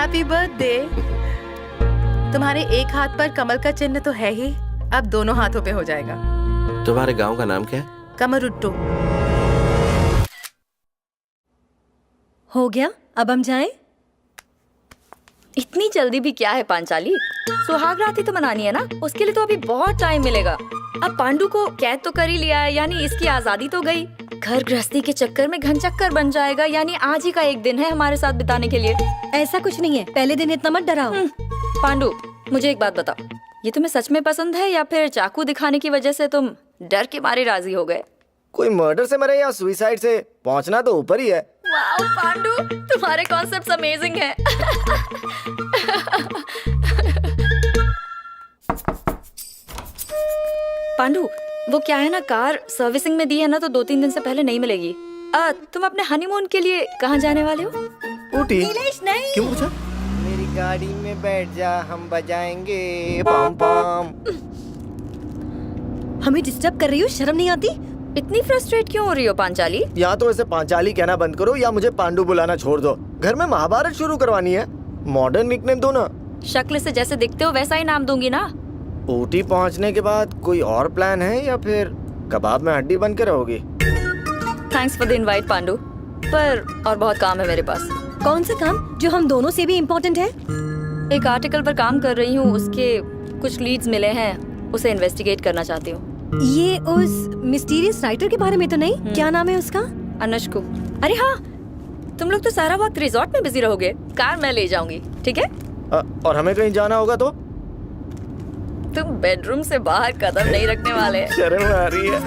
Happy birthday. तुम्हारे एक हाथ पर कमल का चिन्ह तो है ही, अब दोनों हाथों पे हो जाएगा। तुम्हारे गांव का नाम क्या है? कमरुट्टू। हो गया, अब हम जाएं? इतनी जल्दी भी क्या है पांचाली? सुहाग रात ही तो मनानी है ना, उसके लिए तो अभी बहुत टाइम मिलेगा। अब पांडु को कैद तो कर ही लिया है, यानी इसकी आजादी तो गई। घर गृहस्थी के चक्कर में घन चक्कर बन जाएगा, यानी आज ही का एक दिन है हमारे साथ बिताने के लिए। ऐसा कुछ नहीं है, पहले दिन इतना मत डराओ। पांडु, मुझे एक बात बताओ, ये तुम्हें सच में पसंद है या फिर चाकू दिखाने की वजह से तुम डर के मारे राजी हो गए? कोई मर्डर से मरे या सुसाइड से, पहुंचना तो ऊपर ही है। वाओ पांडु, तुम्हारे कॉन्सेप्ट्स अमेजिंग हैं। पांडु, वो क्या है ना, कार सर्विसिंग में दी है ना, तो 2-3 दिन से पहले नहीं मिलेगी। तुम अपने हनीमून के लिए कहाँ जाने वाले हो? ऊटी। नीलेश नहीं। क्यों पूछा? मेरी गाड़ी में बैठ जा, हम बजाएंगे पम पम। हमें डिस्टर्ब कर रही हो, शर्म नहीं आती? इतनी फ्रस्ट्रेट क्यों हो रही हो पांचाली? या तो ऐसे पांचाली कहना बंद करो या मुझे पांडु बुलाना छोड़ दो। घर में महाभारत शुरू करवानी है, मॉडर्न निकनेम दो ना। शक्ल से जैसे दिखते हो वैसा ही नाम दूंगी ना। ऊटी पहुंचने के बाद कोई और प्लान है या फिर कबाब में हड्डी बन के रहोगी? Thanks for the invite Pandu, पर और बहुत काम है मेरे पास। कौन सा काम जो हम दोनों से भी इम्पोर्टेंट है? एक आर्टिकल पर काम कर रही हूँ, उसके कुछ लीड्स मिले हैं, उसे इन्वेस्टिगेट करना चाहती हूँ। ये उस मिस्टीरियस राइटर के बारे में तो नहीं? क्या नाम है उसका? अनुष्कु। अरे हाँ, तुम लोग तो सारा वक्त रिजॉर्ट में बिजी रहोगे, कार मैं ले जाऊंगी, ठीक है? और हमें कहीं जाना होगा तो? तुम बेडरूम से बाहर कदम नहीं रखने वाले। शर्म आ रही है।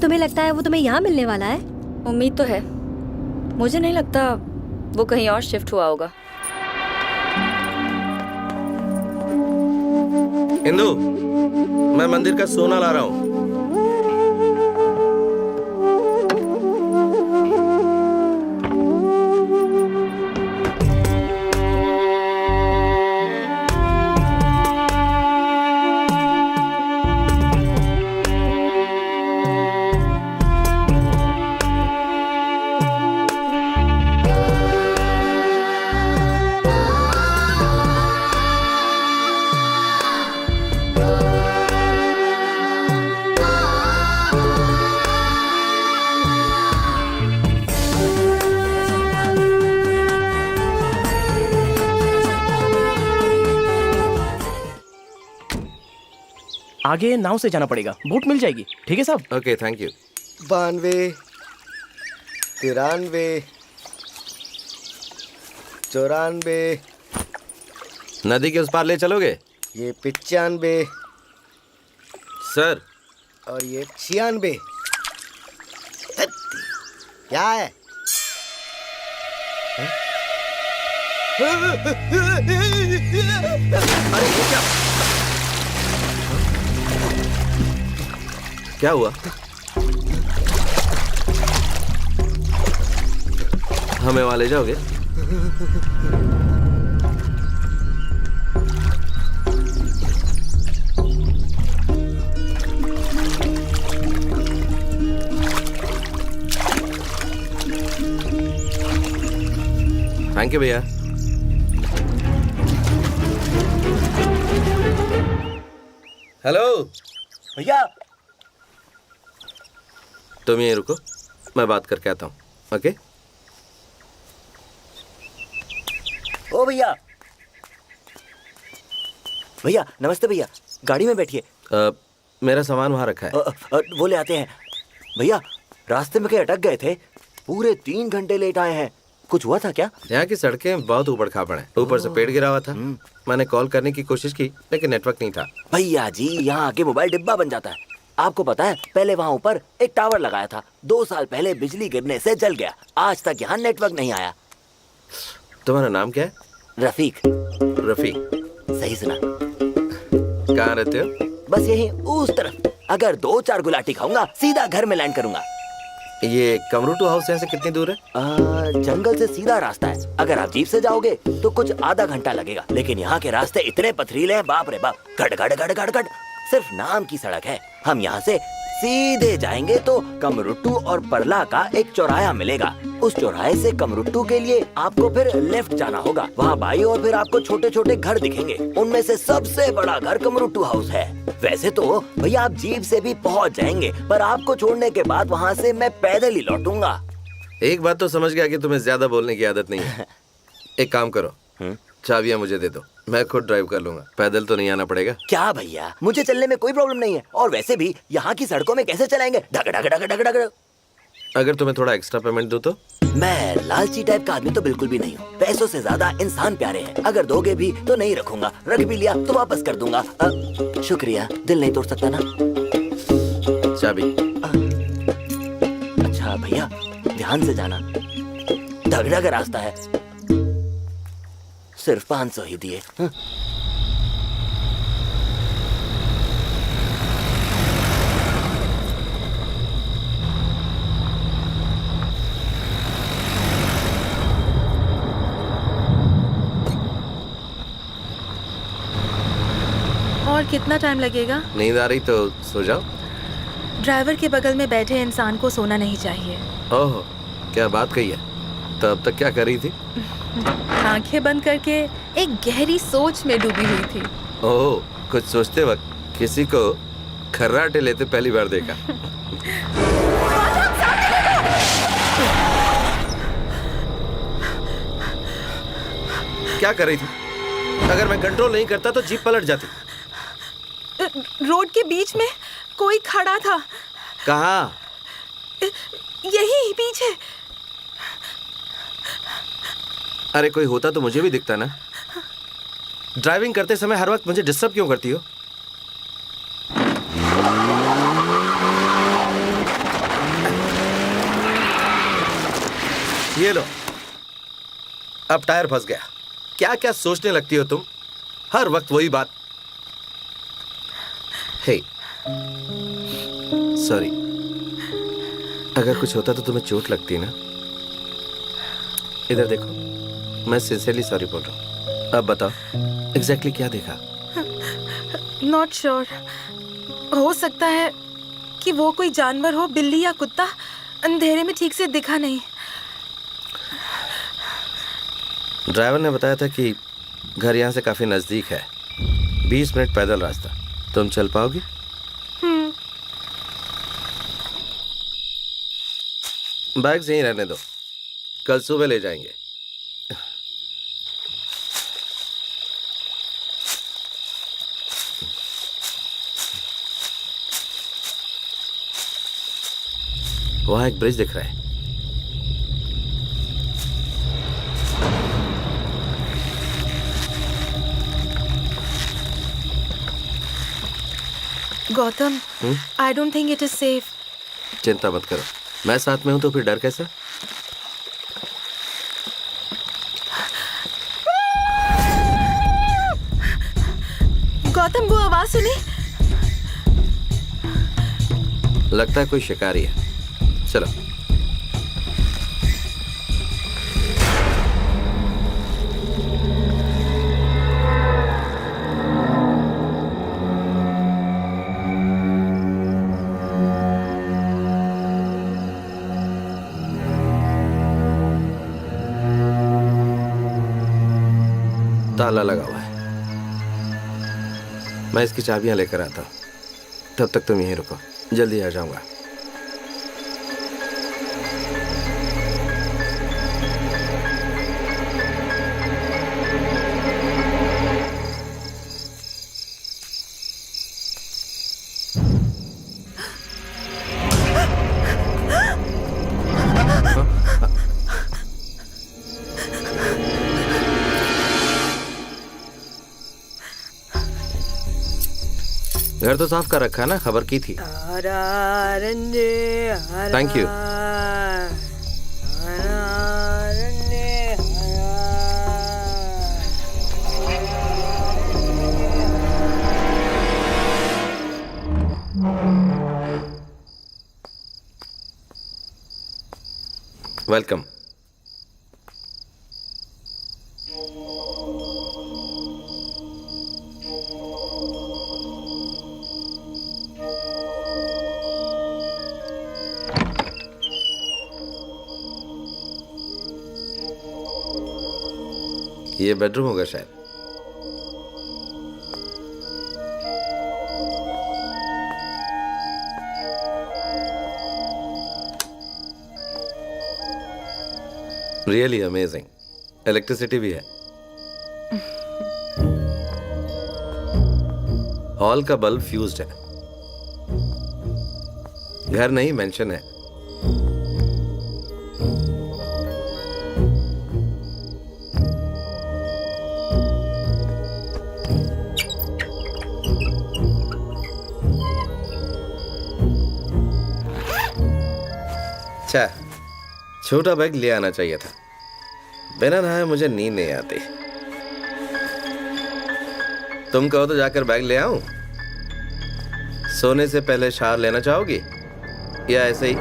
तुम्हें लगता है वो तुम्हें यहाँ मिलने वाला है? उम्मीद तो है, मुझे नहीं लगता वो कहीं और शिफ्ट हुआ होगा। इंदु, मैं मंदिर का सोना ला रहा हूँ। आगे नाव से जाना पड़ेगा, बोट मिल जाएगी। ठीक है साहब? Okay, thank you. 92, 93, 94, नदी के उस पार ले चलोगे? ये 95 सर। और ये 96। क्या है? अरे ये क्या हुआ? हमें वहां ले जाओगे? थैंक यू भैया। हेलो भैया, तुम यहीं रुको, मैं बात करके आता हूँ। ओके? ओ भैया, भैया नमस्ते भैया, गाड़ी में बैठिए। मेरा सामान वहाँ रखा है। वो ले आते हैं। भैया रास्ते में कहीं अटक गए थे, पूरे 3 घंटे लेट आए हैं। कुछ हुआ था क्या? यहाँ की सड़कें बहुत ऊबड़ खाबड़ हैं। ऊपर से पेड़ गिरा हुआ था। मैंने कॉल करने की कोशिश की लेकिन नेटवर्क नहीं था। भैया जी, यहाँ आके मोबाइल डिब्बा बन जाता है। आपको पता है, पहले वहाँ ऊपर एक टावर लगाया था, 2 साल पहले बिजली गिरने से जल गया। आज तक यहाँ नेटवर्क नहीं आया। तुम्हारा नाम क्या है? रफीक। रफीक? सही सुना। कहाँ रहते हो? बस यही उस तरफ। अगर 2-4 गुलाटी खाऊंगा सीधा घर में लैंड करूंगा। ये कमरुट्टू हाउस यहाँ से कितनी दूर है? जंगल से सीधा रास्ता है। अगर आप जीप से जाओगे तो कुछ आधा घंटा लगेगा, लेकिन यहाँ के रास्ते इतने पथरीले हैं, बाप रे बाप, गड़ गड़ गड़ गड़ गड़। सिर्फ नाम की सड़क है। हम यहाँ से सीधे जाएंगे तो कमरुट्टू और परला का एक चौराहा मिलेगा। उस चौराहे से कमरुट्टू के लिए आपको फिर लेफ्ट जाना होगा। वहाँ बाई और फिर आपको छोटे छोटे घर दिखेंगे। उनमें से सबसे बड़ा घर कमरुट्टू हाउस है। वैसे तो भैया आप जीप से भी पहुँच जाएंगे, पर आपको छोड़ने के बाद वहाँ से मैं पैदल ही लौटूंगा। एक बात तो समझ गया कि तुम्हें ज्यादा बोलने की आदत नहीं है। एक काम करो, चाबियां मुझे दे दो, मैं खुद ड्राइव कर लूंगा। पैदल तो नहीं आना पड़ेगा। क्या भैया, मुझे चलने में कोई प्रॉब्लम नहीं है। और वैसे भी यहाँ की सड़कों में कैसे चलाएंगे, ढक ढक ढक ढक ढक। अगर तुम्हें थोड़ा एक्स्ट्रा पेमेंट दूं तो? मैं लालची टाइप का आदमी तो बिल्कुल भी नहीं हूँ। पैसों से ज्यादा इंसान प्यारे हैं। अगर दोगे भी तो नहीं रखूंगा, रख भी लिया तो वापस कर दूंगा। शुक्रिया, दिल नहीं तोड़ सकता ना। चाबी। अच्छा भैया, ध्यान से जाना, ढक का रास्ता है। सिर्फ 500 ही दिए। और कितना टाइम लगेगा? नींद आ रही तो सो जाओ। ड्राइवर के बगल में बैठे इंसान को सोना नहीं चाहिए। ओह, क्या बात कही है। तो अब तक क्या कर रही थी? आंखें बंद करके एक गहरी सोच में डूबी हुई थी। ओह, कुछ सोचते वक्त किसी को खर्राटे लेते पहली बार देखा। क्या कर रही थी? अगर मैं कंट्रोल नहीं करता तो जीप पलट जाती। रोड के बीच में कोई खड़ा था। कहाँ? यही पीछे। अरे कोई होता तो मुझे भी दिखता ना। ड्राइविंग करते समय हर वक्त मुझे डिस्टर्ब क्यों करती हो? ये लो, अब टायर फंस गया। क्या क्या सोचने लगती हो तुम, हर वक्त वही बात। हे, सॉरी। अगर कुछ होता तो तुम्हें चोट लगती ना। इधर देखो, मैं सिंसियरली सॉरी बोल रहा हूँ। अब बताओ, एग्जैक्टली क्या देखा? Not sure. हो सकता है कि वो कोई जानवर हो, बिल्ली या कुत्ता। अंधेरे में ठीक से दिखा नहीं। ड्राइवर ने बताया था कि घर यहाँ से काफी नजदीक है, 20 मिनट पैदल रास्ता। तुम चल पाओगी? बैग्स यहीं रहने दो, कल सुबह ले जाएंगे। वहां एक ब्रिज दिख रहा है। Gautam, I don't think it is safe. चिंता मत करो, मैं साथ में हूं तो फिर डर कैसा? गौतम, वो आवाज सुनी? लगता है कोई शिकारी है। चलो। ताला लगा हुआ है। मैं इसकी चाबियां लेकर आता हूं, तब तक तुम यहीं रुको, जल्दी आ जाऊंगा। घर तो साफ कर रखा है ना, खबर की थी। Thank you. वेलकम। ये बेडरूम होगा शायद। रियली अमेजिंग, इलेक्ट्रिसिटी भी है। हॉल का बल्ब फ्यूज्ड है। घर नहीं, मेंशन है। अच्छा, छोटा बैग ले आना चाहिए था। बिना नहाए मुझे नींद नहीं आती। तुम कहो तो जाकर बैग ले आऊं? सोने से पहले शावर लेना चाहोगी या ऐसे ही?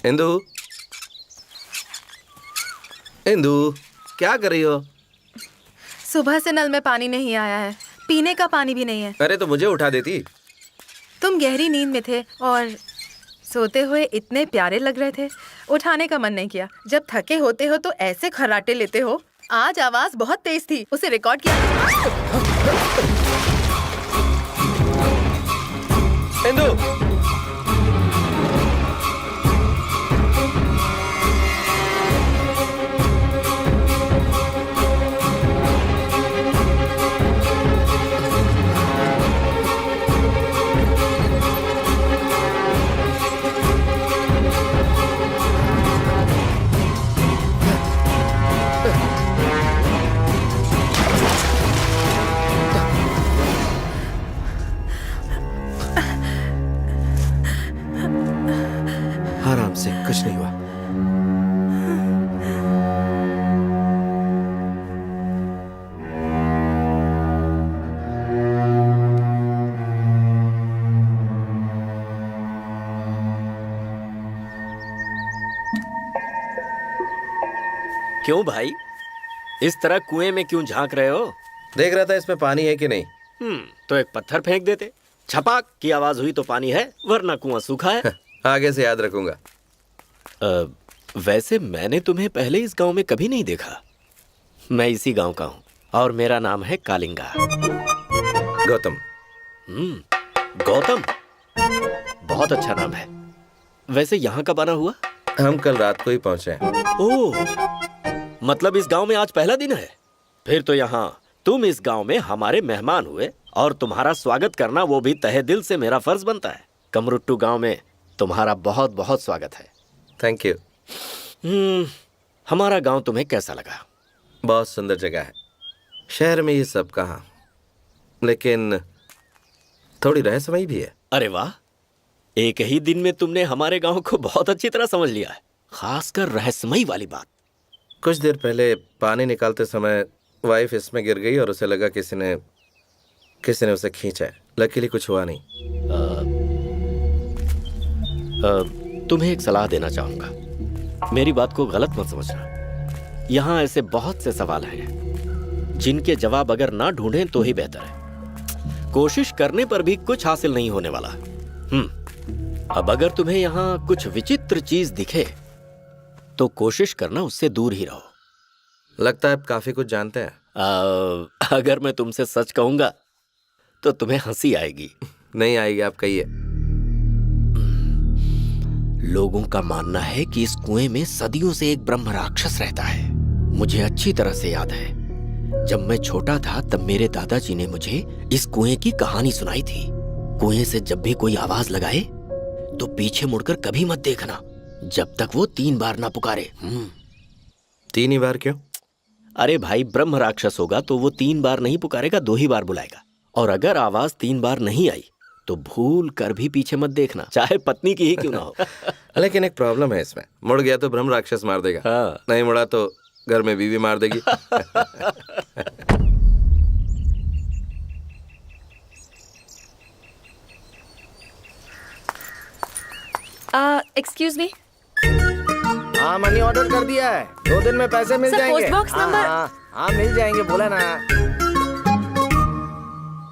इंदु, इंदु, क्या कर रही हो? सुबह से नल में पानी नहीं आया है, पीने का पानी भी नहीं है। अरे तो मुझे उठा देती। तुम गहरी नींद में थे और सोते हुए इतने प्यारे लग रहे थे, उठाने का मन नहीं किया। जब थके होते हो तो ऐसे खर्राटे लेते हो। आज आवाज बहुत तेज थी, उसे रिकॉर्ड किया। इंदु, आराम से, कुछ नहीं हुआ। क्यों भाई, इस तरह कुएं में क्यों झांक रहे हो? देख रहा था इसमें पानी है कि नहीं। तो एक पत्थर फेंक देते। छपाक की आवाज हुई तो पानी है, वरना कुआं सूखा है। आगे से याद रखूंगा। वैसे मैंने तुम्हें पहले इस गांव में कभी नहीं देखा। मैं इसी गांव का हूं और मेरा नाम है कालिंगा। गौतम। गौतम, बहुत अच्छा नाम है। वैसे यहाँ कब आना हुआ? हम कल रात को ही पहुंचे हैं। ओह, मतलब इस गांव में आज पहला दिन है। फिर तो यहाँ तुम इस गांव में हमारे मेहमान हुए और तुम्हारा स्वागत करना वो भी तहे दिल से मेरा फर्ज बनता है। कमरुट्टू गांव में तुम्हारा बहुत बहुत स्वागत है। Thank you. हमारा गांव तुम्हें कैसा लगा? बहुत सुंदर जगह है। शहर में ये सब कहाँ, लेकिन थोड़ी रहस्यमयी भी है। अरे वाह, एक ही दिन में तुमने हमारे गांव को बहुत अच्छी तरह समझ लिया है, खासकर रहस्यमयी वाली बात। कुछ देर पहले पानी निकालते समय वाइफ इसमें गिर गई और उसे लगा किसी ने उसे खींचा है। लकीली कुछ हुआ नहीं। तुम्हें एक सलाह देना चाहूंगा, मेरी बात को गलत मत समझना। यहाँ ऐसे बहुत से सवाल हैं जिनके जवाब अगर ना ढूंढें तो ही बेहतर है। कोशिश करने पर भी कुछ हासिल नहीं होने वाला। अब अगर तुम्हें यहाँ कुछ विचित्र चीज दिखे तो कोशिश करना उससे दूर ही रहो। लगता है आप काफी कुछ जानते हैं। अगर मैं तुमसे सच कहूंगा तो तुम्हें हंसी आएगी। नहीं आएगी, आप कहिए। लोगों का मानना है कि इस कुएं में सदियों से एक ब्रह्म राक्षस रहता है। मुझे अच्छी तरह से याद है, जब मैं छोटा था तब मेरे दादाजी ने मुझे इस कुएं की कहानी सुनाई थी। कुएं से जब भी कोई आवाज लगाए तो पीछे मुड़कर कभी मत देखना जब तक वो 3 बार ना पुकारे। 3 ही बार क्यों? अरे भाई, ब्रह्म राक्षस होगा तो वो 3 बार नहीं पुकारेगा, 2 ही बार बुलाएगा। और अगर आवाज 3 बार नहीं आई तो भूल कर भी पीछे मत देखना, चाहे पत्नी की ही क्यों ना हो। लेकिन एक प्रॉब्लम है इसमें, मुड़ गया तो ब्रह्म राक्षस मार देगा। हाँ। नहीं मुड़ा तो घर में बीवी मार देगी। एक्सक्यूज मी, हाँ मनी ऑर्डर कर दिया है, 2 दिन में पैसे मिल सर, जाएंगे। पोस्ट बॉक्स हाँ, नंबर- हाँ, हाँ मिल जाएंगे, बोला ना।